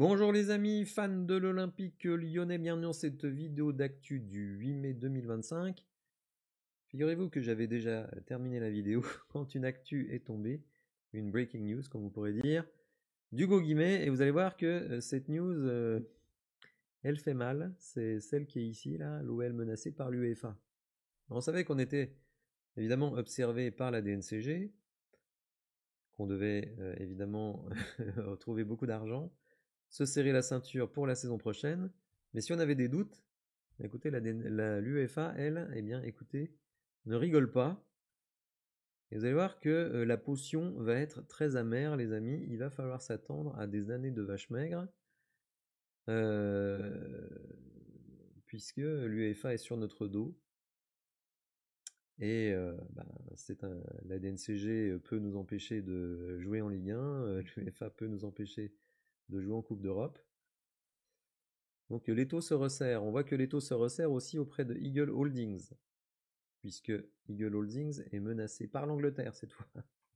Bonjour les amis, fans de l'Olympique lyonnais, bienvenue dans cette vidéo d'actu du 8 mai 2025. Figurez-vous que j'avais déjà terminé la vidéo quand une actu est tombée, une breaking news comme vous pourrez dire, d'Hugo Guimet, et vous allez voir que cette news, elle fait mal, c'est celle qui est ici, là, l'OL menacé par l'UEFA. On savait qu'on était évidemment observé par la DNCG, qu'on devait évidemment retrouver beaucoup d'argent, se serrer la ceinture pour la saison prochaine. Mais si on avait des doutes, écoutez, l'UEFA, elle, eh bien, écoutez, ne rigole pas. Et vous allez voir que la potion va être très amère, les amis. Il va falloir s'attendre à des années de vache maigre, puisque l'UEFA est sur notre dos. Et la DNCG peut nous empêcher de jouer en Ligue 1, l'UEFA peut nous empêcher de jouer en Coupe d'Europe. Donc l'étau se resserre. On voit que l'étau se resserre aussi auprès de Eagle Holdings, puisque Eagle Holdings est menacé par l'Angleterre cette fois.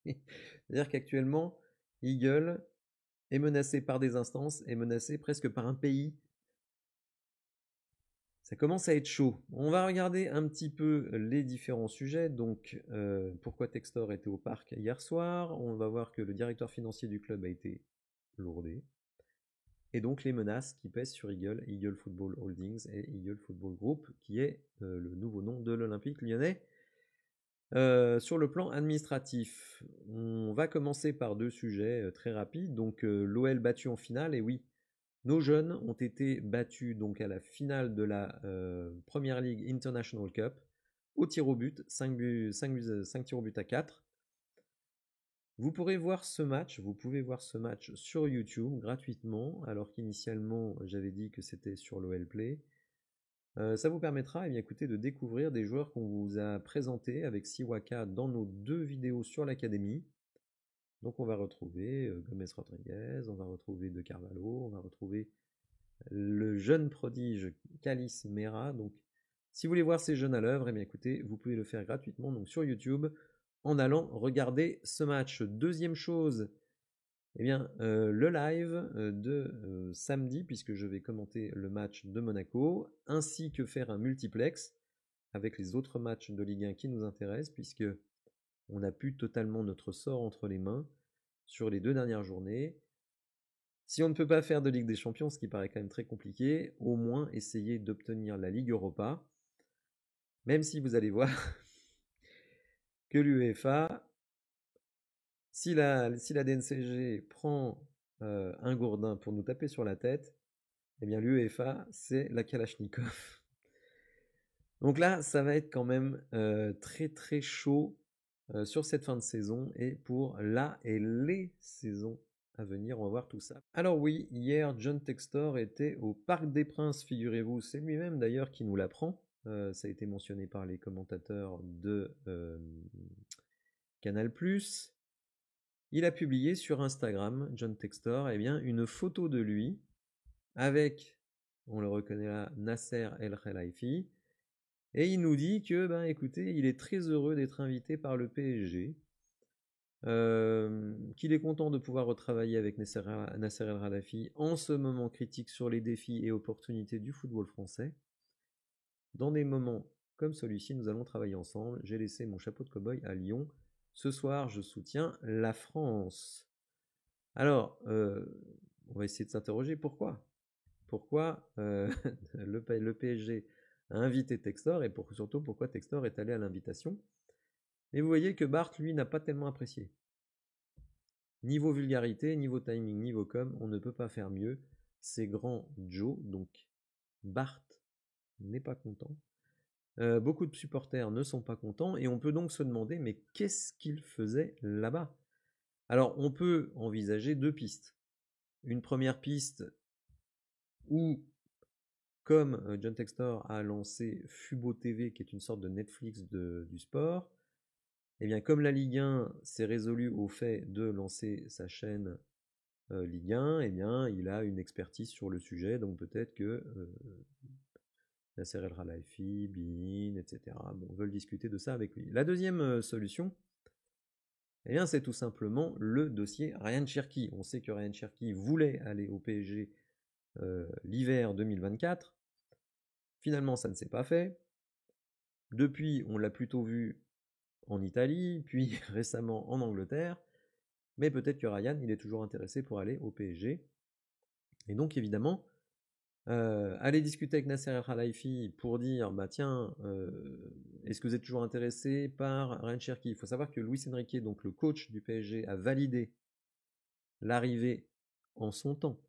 C'est-à-dire qu'actuellement, Eagle est menacé par des instances, est menacé presque par un pays. Ça commence à être chaud. On va regarder un petit peu les différents sujets. Donc, pourquoi Textor était au parc hier soir. On va voir que le directeur financier du club a été lourdé. Et donc les menaces qui pèsent sur Eagle, Eagle Football Holdings et Eagle Football Group, qui est le nouveau nom de l'Olympique lyonnais. Sur le plan administratif, on va commencer par deux sujets très rapides. Donc l'OL battu en finale, et oui, nos jeunes ont été battus donc à la finale de la Premier League International Cup au tir au but, 5 tirs au but à 4. Vous pouvez voir ce match, sur YouTube gratuitement, alors qu'initialement j'avais dit que c'était sur l'OL Play. Ça vous permettra écoutez, de découvrir des joueurs qu'on vous a présentés avec Siwaka dans nos deux vidéos sur l'académie. Donc on va retrouver Gomez Rodriguez, on va retrouver De Carvalho, on va retrouver le jeune prodige Calis Mera. Donc si vous voulez voir ces jeunes à l'œuvre, écoutez, vous pouvez le faire gratuitement donc sur YouTube en allant regarder ce match. Deuxième chose, le live de samedi, puisque je vais commenter le match de Monaco, ainsi que faire un multiplex avec les autres matchs de Ligue 1 qui nous intéressent, puisque on a pu totalement notre sort entre les mains sur les 2 dernières journées. Si on ne peut pas faire de Ligue des Champions, ce qui paraît quand même très compliqué, au moins essayer d'obtenir la Ligue Europa, même si vous allez voir que l'UEFA, si la DNCG prend un gourdin pour nous taper sur la tête, l'UEFA, c'est la Kalachnikov. Donc là, ça va être quand même très très chaud sur cette fin de saison et pour la et les saisons à venir, on va voir tout ça. Alors oui, hier, John Textor était au Parc des Princes, figurez-vous, c'est lui-même d'ailleurs qui nous l'apprend. Ça a été mentionné par les commentateurs de Canal+. Il a publié sur Instagram, John Textor, une photo de lui avec, on le reconnaît là, Nasser El Khelaifi. Et il nous dit que, écoutez, il est très heureux d'être invité par le PSG, qu'il est content de pouvoir retravailler avec Nasser El Khelaifi en ce moment critique sur les défis et opportunités du football français. Dans des moments comme celui-ci, nous allons travailler ensemble. J'ai laissé mon chapeau de cow-boy à Lyon. Ce soir, je soutiens la France. Alors, on va essayer de s'interroger pourquoi. Pourquoi le PSG a invité Textor et surtout pourquoi Textor est allé à l'invitation. Et vous voyez que Bart, lui, n'a pas tellement apprécié. Niveau vulgarité, niveau timing, niveau com, on ne peut pas faire mieux. C'est grand Joe, donc Bart n'est pas content. Beaucoup de supporters ne sont pas contents et on peut donc se demander mais qu'est-ce qu'il faisait là-bas? Alors on peut envisager deux pistes. Une première piste où, comme John Textor a lancé Fubo TV, qui est une sorte de Netflix du sport, comme la Ligue 1 s'est résolue au fait de lancer sa chaîne Ligue 1, il a une expertise sur le sujet, donc peut-être que Nasser El Khelaifi, Bein, etc. veulent discuter de ça avec lui. La deuxième solution, Eh bien, c'est tout simplement le dossier Ryan Cherki. On sait que Ryan Cherki voulait aller au PSG l'hiver 2024. Finalement, ça ne s'est pas fait. Depuis, on l'a plutôt vu en Italie, puis récemment en Angleterre. Mais peut-être que Ryan, il est toujours intéressé pour aller au PSG. Et donc, évidemment, aller discuter avec Nasser El-Khelaifi pour dire, bah tiens, est-ce que vous êtes toujours intéressé par Ryan Cherki? Il faut savoir que Luis Enrique, donc le coach du PSG, a validé l'arrivée en son temps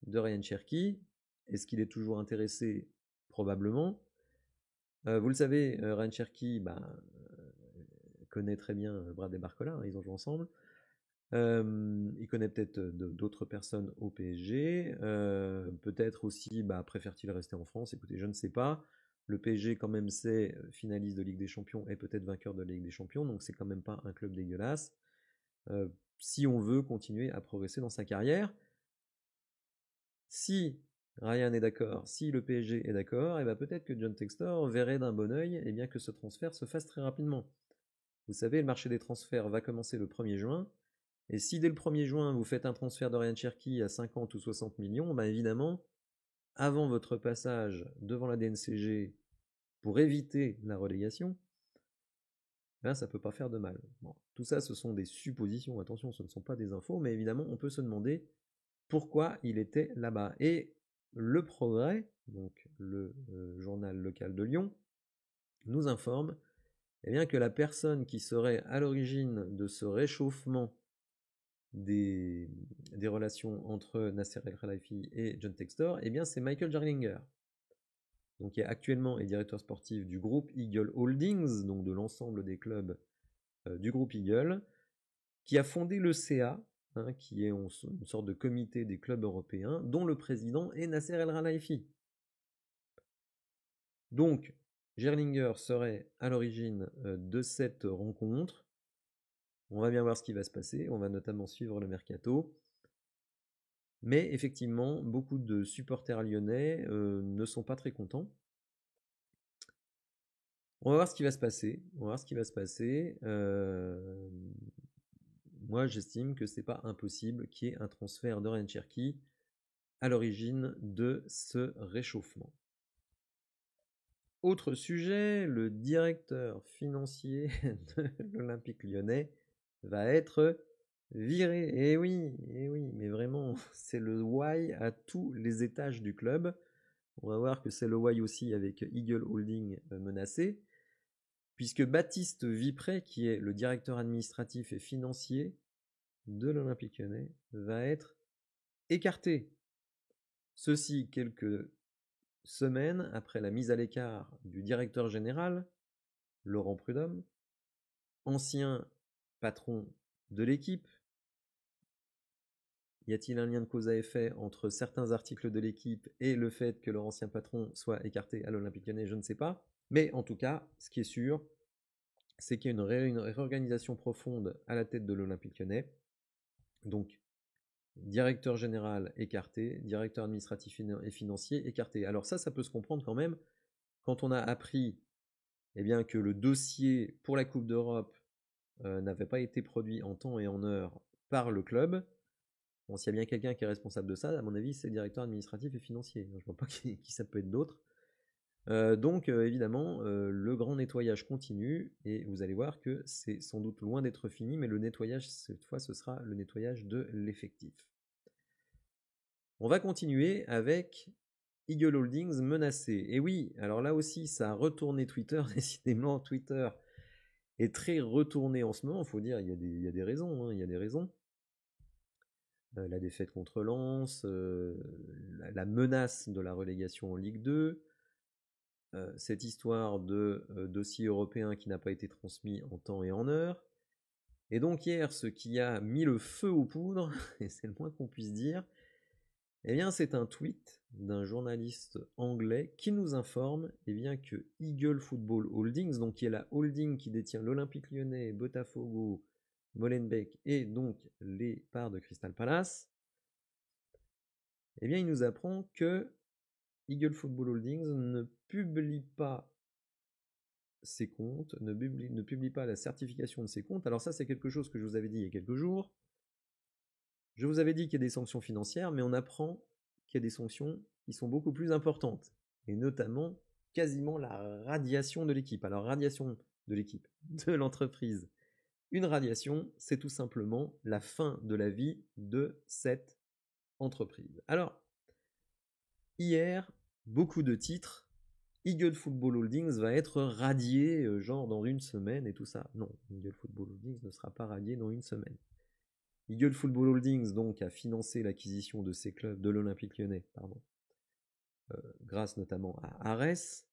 de Ryan Cherki. Est-ce qu'il est toujours intéressé? Probablement. Vous le savez, Ryan Cherki connaît très bien Brad Barcola, hein, ils ont joué ensemble. Il connaît peut-être d'autres personnes au PSG. Peut-être aussi, préfère-t-il rester en France? Écoutez, je ne sais pas. Le PSG, quand même, c'est finaliste de Ligue des Champions et peut-être vainqueur de Ligue des Champions, donc c'est quand même pas un club dégueulasse. Si on veut continuer à progresser dans sa carrière, si Ryan est d'accord, si le PSG est d'accord, et peut-être que John Textor verrait d'un bon oeil bien que ce transfert se fasse très rapidement. Vous savez, le marché des transferts va commencer le 1er juin. Et si dès le 1er juin, vous faites un transfert de Ryan Cherki à 50 ou 60 millions, évidemment, avant votre passage devant la DNCG pour éviter la relégation, ça ne peut pas faire de mal. Bon, tout ça, ce sont des suppositions, attention, ce ne sont pas des infos, mais évidemment, on peut se demander pourquoi il était là-bas. Et Le Progrès, donc le journal local de Lyon, nous informe que la personne qui serait à l'origine de ce réchauffement des relations entre Nasser El-Khelaifi et John Textor, c'est Michael Jarlinger, donc qui est actuellement est directeur sportif du groupe Eagle Holdings, donc de l'ensemble des clubs du groupe Eagle, qui a fondé le CA, qui est une sorte de comité des clubs européens, dont le président est Nasser El-Khelaifi. Donc, Jarlinger serait à l'origine de cette rencontre. On va bien voir ce qui va se passer, on va notamment suivre le mercato. Mais effectivement, beaucoup de supporters lyonnais ne sont pas très contents. On va voir ce qui va se passer. Moi, j'estime que c'est pas impossible qu'il y ait un transfert de Ryan Cherki à l'origine de ce réchauffement. Autre sujet, le directeur financier de l'Olympique lyonnais va être viré. Eh oui, mais vraiment, c'est le why à tous les étages du club. On va voir que c'est le why aussi avec Eagle Holding menacé, puisque Baptiste Vipré, qui est le directeur administratif et financier de l'Olympique lyonnais, va être écarté. Ceci quelques semaines après la mise à l'écart du directeur général, Laurent Prudhomme, ancien patron de l'équipe. Y a-t-il un lien de cause à effet entre certains articles de l'équipe et le fait que leur ancien patron soit écarté à l'Olympique lyonnais? Je ne sais pas. Mais en tout cas, ce qui est sûr, c'est qu'il y a une réorganisation profonde à la tête de l'Olympique lyonnais. Donc, directeur général écarté, directeur administratif et financier écarté. Alors ça peut se comprendre quand même quand on a appris que le dossier pour la Coupe d'Europe n'avait pas été produit en temps et en heure par le club. Bon, s'il y a bien quelqu'un qui est responsable de ça, à mon avis, c'est le directeur administratif et financier. Je ne vois pas qui ça peut être d'autre. Donc évidemment, le grand nettoyage continue et vous allez voir que c'est sans doute loin d'être fini, mais le nettoyage, cette fois, ce sera le nettoyage de l'effectif. On va continuer avec Eagle Holdings menacé. Et oui, alors là aussi, ça a retourné Twitter. Décidément, Twitter est très retourné en ce moment. Il faut dire, il y a des raisons. Il y a des raisons. La défaite contre Lens, la menace de la relégation en Ligue 2, cette histoire de dossier européen qui n'a pas été transmis en temps et en heure. Et donc hier, ce qui a mis le feu aux poudres, et c'est le moins qu'on puisse dire, c'est un tweet d'un journaliste anglais qui nous informe que Eagle Football Holdings, donc qui est la holding qui détient l'Olympique lyonnais, Botafogo, Molenbeek et donc les parts de Crystal Palace, il nous apprend que Eagle Football Holdings ne publie pas ses comptes, ne publie pas la certification de ses comptes. Alors ça, c'est quelque chose que je vous avais dit il y a quelques jours. Je vous avais dit qu'il y a des sanctions financières, mais on apprend qu'il y a des sanctions qui sont beaucoup plus importantes, et notamment quasiment la radiation de l'équipe. Alors radiation de l'équipe, de l'entreprise. Une radiation, c'est tout simplement la fin de la vie de cette entreprise. Alors, hier, beaucoup de titres. Eagle Football Holdings va être radié, genre dans une semaine et tout ça. Non, Eagle Football Holdings ne sera pas radié dans une semaine. Eagle Football Holdings donc a financé l'acquisition de ces clubs de l'Olympique Lyonnais, grâce notamment à Ares.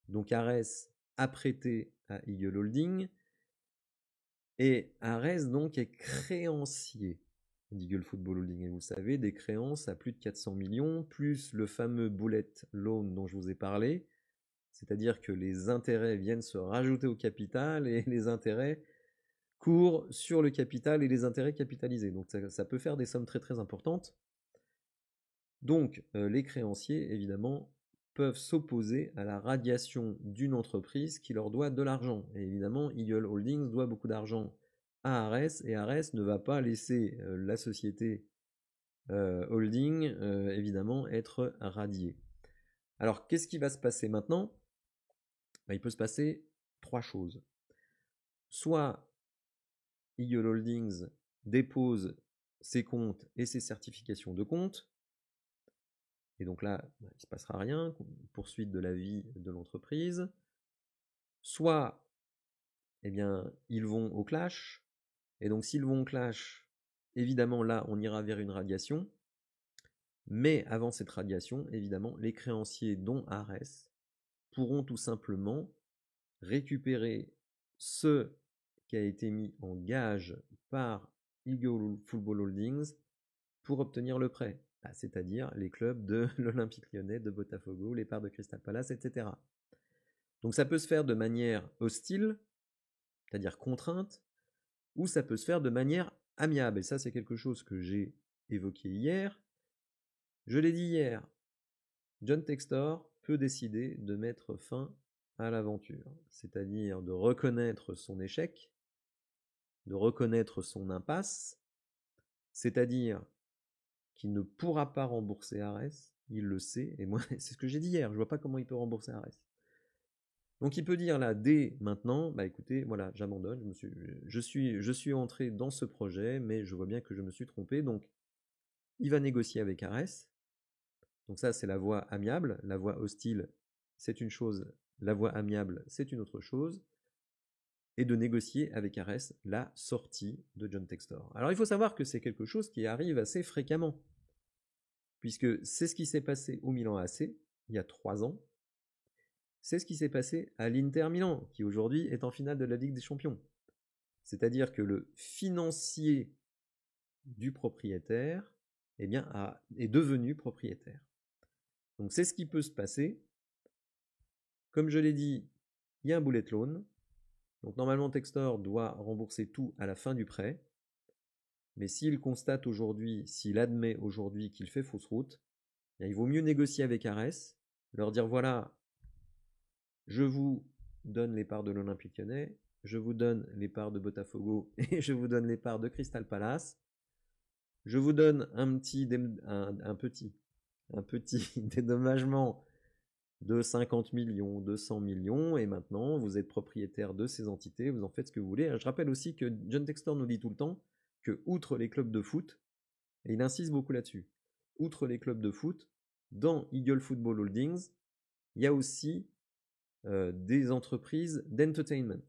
Donc Ares a prêté à Eagle Holding et Ares donc est créancier d'Eagle Football Holding. Et vous savez, des créances à plus de 400 millions, plus le fameux bullet loan dont je vous ai parlé, c'est-à-dire que les intérêts viennent se rajouter au capital et les intérêts courent sur le capital et les intérêts capitalisés. Donc ça peut faire des sommes très très importantes. Donc les créanciers, évidemment, peuvent s'opposer à la radiation d'une entreprise qui leur doit de l'argent. Et évidemment, Eagle Holdings doit beaucoup d'argent à Ares, et Ares ne va pas laisser la société holding, évidemment, être radiée. Alors, qu'est-ce qui va se passer maintenant ? Il peut se passer 3 choses. Soit Eagle Holdings dépose ses comptes et ses certifications de compte, et donc là, il ne se passera rien, poursuite de la vie de l'entreprise. Soit, eh bien, ils vont au clash, et donc s'ils vont au clash, évidemment là, on ira vers une radiation, mais avant cette radiation, évidemment, les créanciers, dont Ares, pourront tout simplement récupérer ce qui a été mis en gage par Eagle Football Holdings pour obtenir le prêt, c'est-à-dire les clubs de l'Olympique Lyonnais, de Botafogo, les parts de Crystal Palace, etc. Donc ça peut se faire de manière hostile, c'est-à-dire contrainte, ou ça peut se faire de manière amiable. Et ça, c'est quelque chose que j'ai évoqué hier. Je l'ai dit hier, John Textor peut décider de mettre fin à l'aventure, c'est-à-dire de reconnaître son échec, de reconnaître son impasse, c'est-à-dire qu'il ne pourra pas rembourser Ares, il le sait, et moi c'est ce que j'ai dit hier, je vois pas comment il peut rembourser Ares. Donc il peut dire là, dès maintenant, écoutez, voilà, j'abandonne, je suis entré dans ce projet, mais je vois bien que je me suis trompé, donc il va négocier avec Ares. Donc ça, c'est la voie amiable. La voie hostile, c'est une chose. La voie amiable, c'est une autre chose. Et de négocier avec Ares la sortie de John Textor. Alors il faut savoir que c'est quelque chose qui arrive assez fréquemment, puisque c'est ce qui s'est passé au Milan AC il y a 3 ans. C'est ce qui s'est passé à l'Inter Milan, qui aujourd'hui est en finale de la Ligue des Champions. C'est-à-dire que le financier du propriétaire est devenu propriétaire. Donc c'est ce qui peut se passer. Comme je l'ai dit, il y a un bullet loan. Donc normalement, Textor doit rembourser tout à la fin du prêt. Mais s'il constate aujourd'hui, s'il admet aujourd'hui qu'il fait fausse route, il vaut mieux négocier avec Ares, leur dire voilà, je vous donne les parts de l'Olympique Lyonnais, je vous donne les parts de Botafogo et je vous donne les parts de Crystal Palace. Je vous donne un petit dédommagement de 50 millions, de 100 millions, et maintenant vous êtes propriétaire de ces entités, vous en faites ce que vous voulez. Je rappelle aussi que John Textor nous dit tout le temps que, outre les clubs de foot, et il insiste beaucoup là-dessus, outre les clubs de foot, dans Eagle Football Holdings, il y a aussi des entreprises d'entertainment.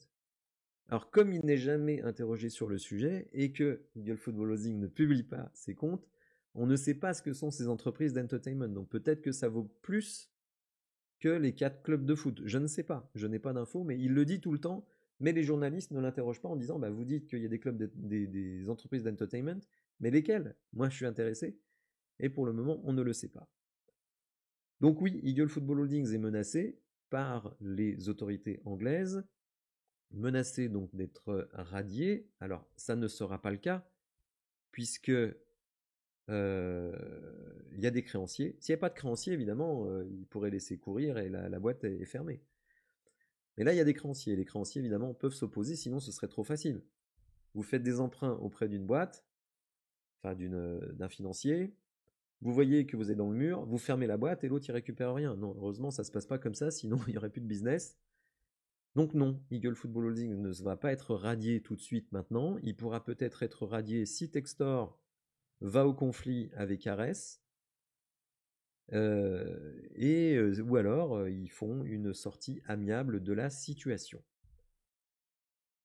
Alors comme il n'est jamais interrogé sur le sujet, et que Eagle Football Holdings ne publie pas ses comptes, on ne sait pas ce que sont ces entreprises d'entertainment. Donc peut-être que ça vaut plus que les 4 clubs de foot. Je ne sais pas, je n'ai pas d'infos, mais il le dit tout le temps, mais les journalistes ne l'interrogent pas en disant vous dites qu'il y a des clubs, des entreprises d'entertainment, mais lesquelles ? Moi je suis intéressé, et pour le moment on ne le sait pas. Donc oui, Eagle Football Holdings est menacé par les autorités anglaises, menacé donc d'être radié. Alors ça ne sera pas le cas, puisque il y a des créanciers. S'il n'y a pas de créanciers, évidemment, ils pourraient laisser courir et la boîte est fermée. Mais là, il y a des créanciers. Les créanciers, évidemment, peuvent s'opposer, sinon ce serait trop facile. Vous faites des emprunts auprès d'une boîte, enfin d'un financier, vous voyez que vous êtes dans le mur, vous fermez la boîte et l'autre, il récupère rien. Non, heureusement, ça se passe pas comme ça, sinon il n'y aurait plus de business. Donc non, Eagle Football Holding ne va pas être radié tout de suite maintenant. Il pourra peut-être être radié si Textor va au conflit avec Ares, ou alors ils font une sortie amiable de la situation.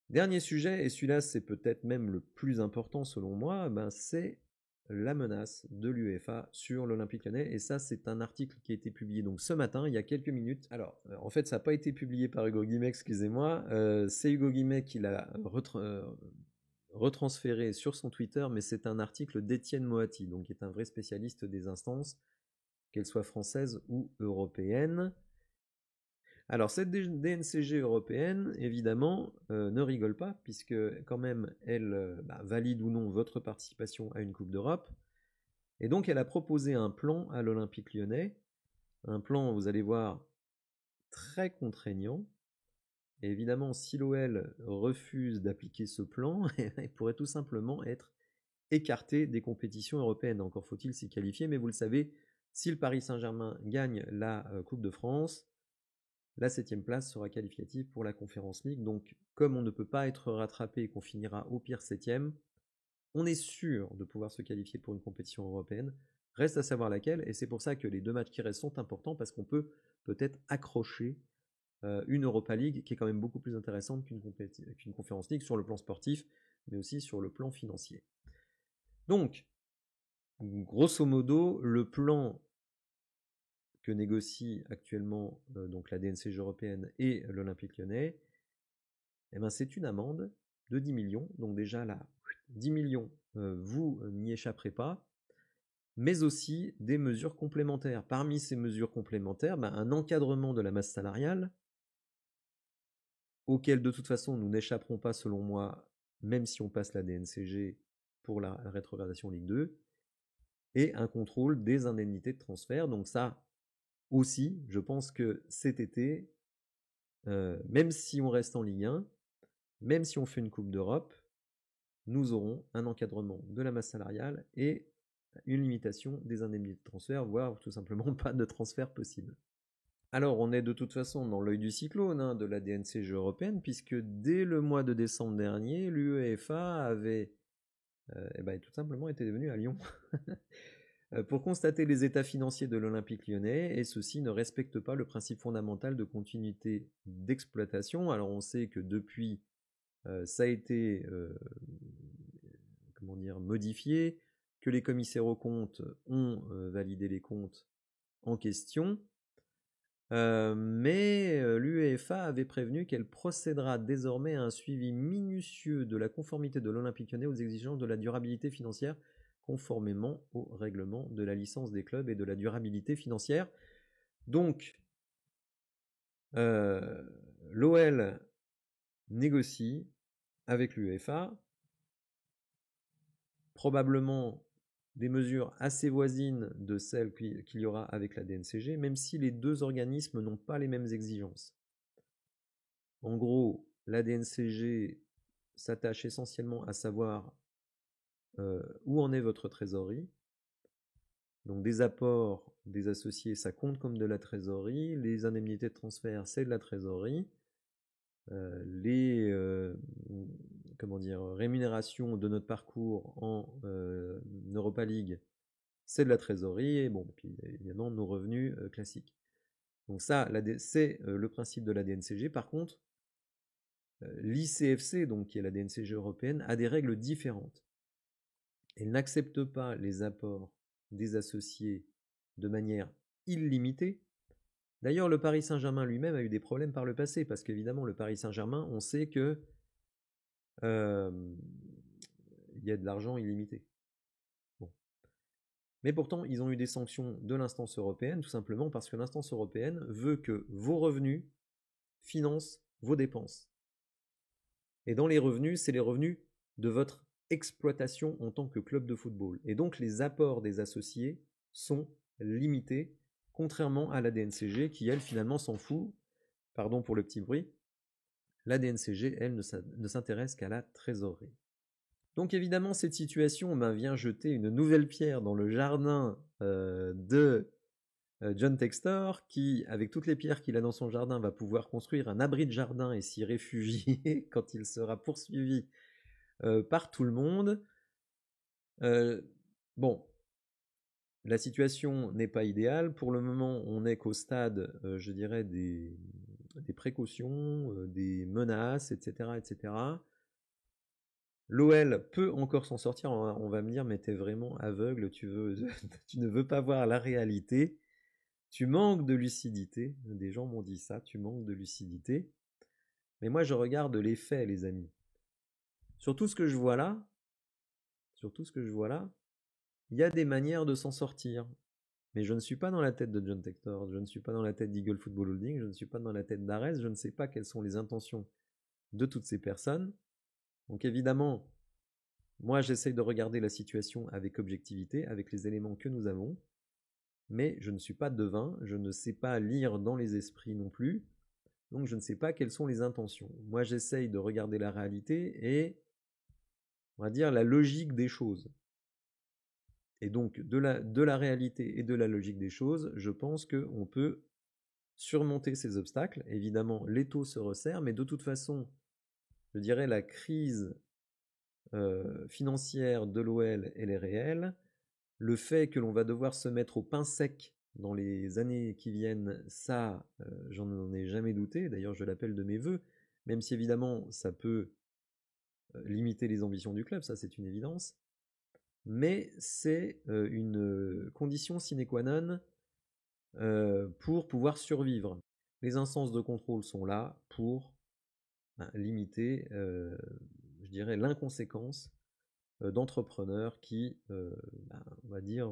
Dernier sujet, et celui-là c'est peut-être même le plus important selon moi, c'est la menace de l'UEFA sur l'Olympique Lyonnais. Et ça, c'est un article qui a été publié donc ce matin, il y a quelques minutes. Alors, en fait, ça n'a pas été publié par Hugo Guimet, excusez-moi. C'est Hugo Guimet qui l'a retransféré sur son Twitter, mais c'est un article d'Étienne Moati, donc qui est un vrai spécialiste des instances, qu'elles soient françaises ou européennes. Alors cette DNCG européenne, évidemment, ne rigole pas, puisque quand même, elle valide ou non votre participation à une Coupe d'Europe. Et donc elle a proposé un plan à l'Olympique Lyonnais, un plan, vous allez voir, très contraignant. Et évidemment, si l'OL refuse d'appliquer ce plan, il pourrait tout simplement être écarté des compétitions européennes. Encore faut-il s'y qualifier, mais vous le savez, si le Paris Saint-Germain gagne la Coupe de France, la 7e place sera qualificative pour la Conference League. Donc, comme on ne peut pas être rattrapé et qu'on finira au pire 7e, on est sûr de pouvoir se qualifier pour une compétition européenne. Reste à savoir laquelle, et c'est pour ça que les 2 matchs qui restent sont importants, parce qu'on peut peut-être accrocher une Europa League qui est quand même beaucoup plus intéressante qu'une Conference League sur le plan sportif, mais aussi sur le plan financier. Donc, grosso modo, le plan que négocie actuellement donc la DNCG européenne et l'Olympique Lyonnais, c'est une amende de 10 millions. Donc déjà là, 10 millions, vous n'y échapperez pas, mais aussi des mesures complémentaires. Parmi ces mesures complémentaires, un encadrement de la masse salariale, auquel de toute façon nous n'échapperons pas selon moi, même si on passe la DNCG pour la rétrogradation Ligue 2, et un contrôle des indemnités de transfert. Donc ça aussi, je pense que cet été, même si on reste en Ligue 1, même si on fait une Coupe d'Europe, nous aurons un encadrement de la masse salariale et une limitation des indemnités de transfert, voire tout simplement pas de transfert possible. Alors, on est de toute façon dans l'œil du cyclone de la DNCG européenne, puisque dès le mois de décembre dernier, l'UEFA avait tout simplement été devenu à Lyon pour constater les états financiers de l'Olympique Lyonnais, et ceux-ci ne respectent pas le principe fondamental de continuité d'exploitation. Alors, on sait que depuis, ça a été modifié, que les commissaires aux comptes ont validé les comptes en question, mais l'UEFA avait prévenu qu'elle procédera désormais à un suivi minutieux de la conformité de l'Olympique Lyonnais aux exigences de la durabilité financière, conformément au règlement de la licence des clubs et de la durabilité financière. Donc, l'OL négocie avec l'UEFA, probablement des mesures assez voisines de celles qu'il y aura avec la DNCG, même si les deux organismes n'ont pas les mêmes exigences. En gros, la DNCG s'attache essentiellement à savoir où en est votre trésorerie. Donc des apports des associés, ça compte comme de la trésorerie. Les indemnités de transfert, c'est de la trésorerie. Les rémunérations de notre parcours en Europa League, c'est de la trésorerie, et puis évidemment nos revenus classiques. Donc ça, c'est le principe de la DNCG. Par contre, l'ICFC, donc qui est la DNCG européenne, a des règles différentes. Elle n'accepte pas les apports des associés de manière illimitée. D'ailleurs, le Paris Saint-Germain lui-même a eu des problèmes par le passé, parce qu'évidemment, le Paris Saint-Germain, on sait que il y a de l'argent illimité. Bon. Mais pourtant, ils ont eu des sanctions de l'instance européenne, tout simplement parce que l'instance européenne veut que vos revenus financent vos dépenses. Et dans les revenus, c'est les revenus de votre exploitation en tant que club de football. Et donc, les apports des associés sont limités, contrairement à la DNCG qui, elle, finalement, s'en fout, pardon pour le petit bruit, La DNCG, elle, ne s'intéresse qu'à la trésorerie. Donc évidemment, cette situation vient jeter une nouvelle pierre dans le jardin de John Textor, qui, avec toutes les pierres qu'il a dans son jardin, va pouvoir construire un abri de jardin et s'y réfugier quand il sera poursuivi par tout le monde. Bon, la situation n'est pas idéale. Pour le moment, on n'est qu'au stade, je dirais, des précautions, des menaces, etc., etc. L'OL peut encore s'en sortir. On va me dire, mais t'es vraiment aveugle, tu ne veux pas voir la réalité. Tu manques de lucidité. Des gens m'ont dit ça, tu manques de lucidité. Mais moi, je regarde les faits, les amis. Sur tout ce que je vois là, il y a des manières de s'en sortir. Mais je ne suis pas dans la tête de John Textor, je ne suis pas dans la tête d'Eagle Football Holding, je ne suis pas dans la tête d'Ares, je ne sais pas quelles sont les intentions de toutes ces personnes. Donc évidemment, moi j'essaye de regarder la situation avec objectivité, avec les éléments que nous avons, mais je ne suis pas devin, je ne sais pas lire dans les esprits non plus, donc je ne sais pas quelles sont les intentions. Moi j'essaye de regarder la réalité et, on va dire, la logique des choses. Et donc, de la réalité et de la logique des choses, je pense qu'on peut surmonter ces obstacles. Évidemment, les taux se resserrent, mais de toute façon, je dirais la crise financière de l'OL, elle est réelle. Le fait que l'on va devoir se mettre au pain sec dans les années qui viennent, ça, j'en ai jamais douté. D'ailleurs, je l'appelle de mes voeux, même si évidemment, ça peut limiter les ambitions du club, ça c'est une évidence. Mais c'est une condition sine qua non pour pouvoir survivre. Les instances de contrôle sont là pour limiter, je dirais, l'inconséquence d'entrepreneurs qui, on va dire,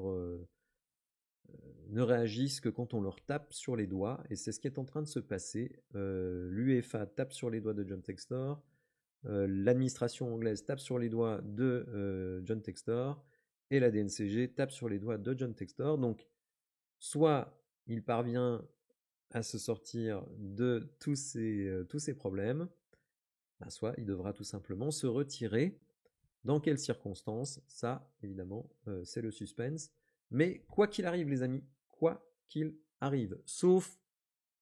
ne réagissent que quand on leur tape sur les doigts, et c'est ce qui est en train de se passer. L'UEFA tape sur les doigts de John Textor, l'administration anglaise tape sur les doigts de John Textor, et la DNCG tape sur les doigts de John Textor. Donc, soit il parvient à se sortir de tous ces problèmes, soit il devra tout simplement se retirer. Dans quelles circonstances? Ça, évidemment, c'est le suspense. Mais quoi qu'il arrive, les amis, quoi qu'il arrive, sauf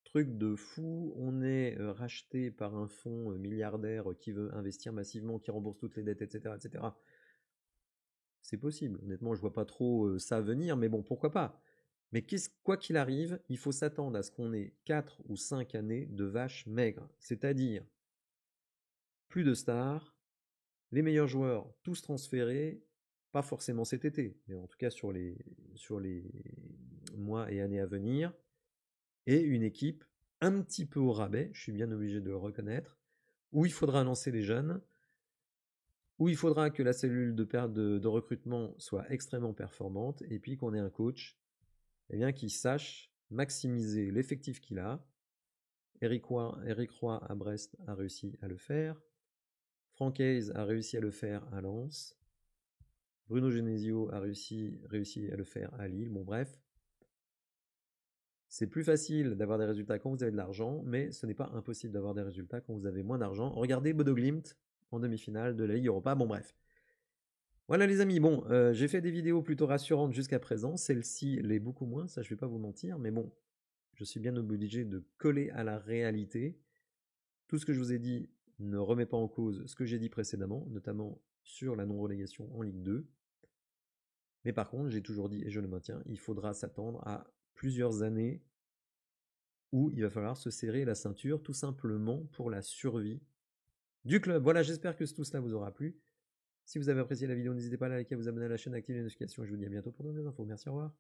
truc de fou, on est racheté par un fonds milliardaire qui veut investir massivement, qui rembourse toutes les dettes, etc., etc. C'est possible. Honnêtement, je vois pas trop ça venir, mais bon, pourquoi pas. Mais quoi qu'il arrive, il faut s'attendre à ce qu'on ait 4 ou 5 années de vaches maigres. C'est-à-dire plus de stars, les meilleurs joueurs tous transférés, pas forcément cet été, mais en tout cas sur les mois et années à venir, et une équipe un petit peu au rabais, je suis bien obligé de le reconnaître, où il faudra lancer les jeunes, où il faudra que la cellule de recrutement soit extrêmement performante, et puis qu'on ait un coach qui sache maximiser l'effectif qu'il a. Eric Roy à Brest a réussi à le faire. Franck Hayes a réussi à le faire à Lens. Bruno Genesio a réussi à le faire à Lille. Bon, bref. C'est plus facile d'avoir des résultats quand vous avez de l'argent, mais ce n'est pas impossible d'avoir des résultats quand vous avez moins d'argent. Regardez Bodo Glimt en demi-finale de la Ligue Europa. Bon, bref. Voilà les amis, bon, j'ai fait des vidéos plutôt rassurantes jusqu'à présent. Celle-ci l'est beaucoup moins, ça je vais pas vous mentir, mais bon, je suis bien obligé de coller à la réalité. Tout ce que je vous ai dit ne remet pas en cause ce que j'ai dit précédemment, notamment sur la non-relégation en Ligue 2. Mais par contre, j'ai toujours dit, et je le maintiens, il faudra s'attendre à plusieurs années où il va falloir se serrer la ceinture tout simplement pour la survie du club. Voilà, j'espère que tout cela vous aura plu. Si vous avez apprécié la vidéo, n'hésitez pas à liker, à vous abonner à la chaîne, à activer les notifications. Je vous dis à bientôt pour de nouvelles infos. Merci, au revoir.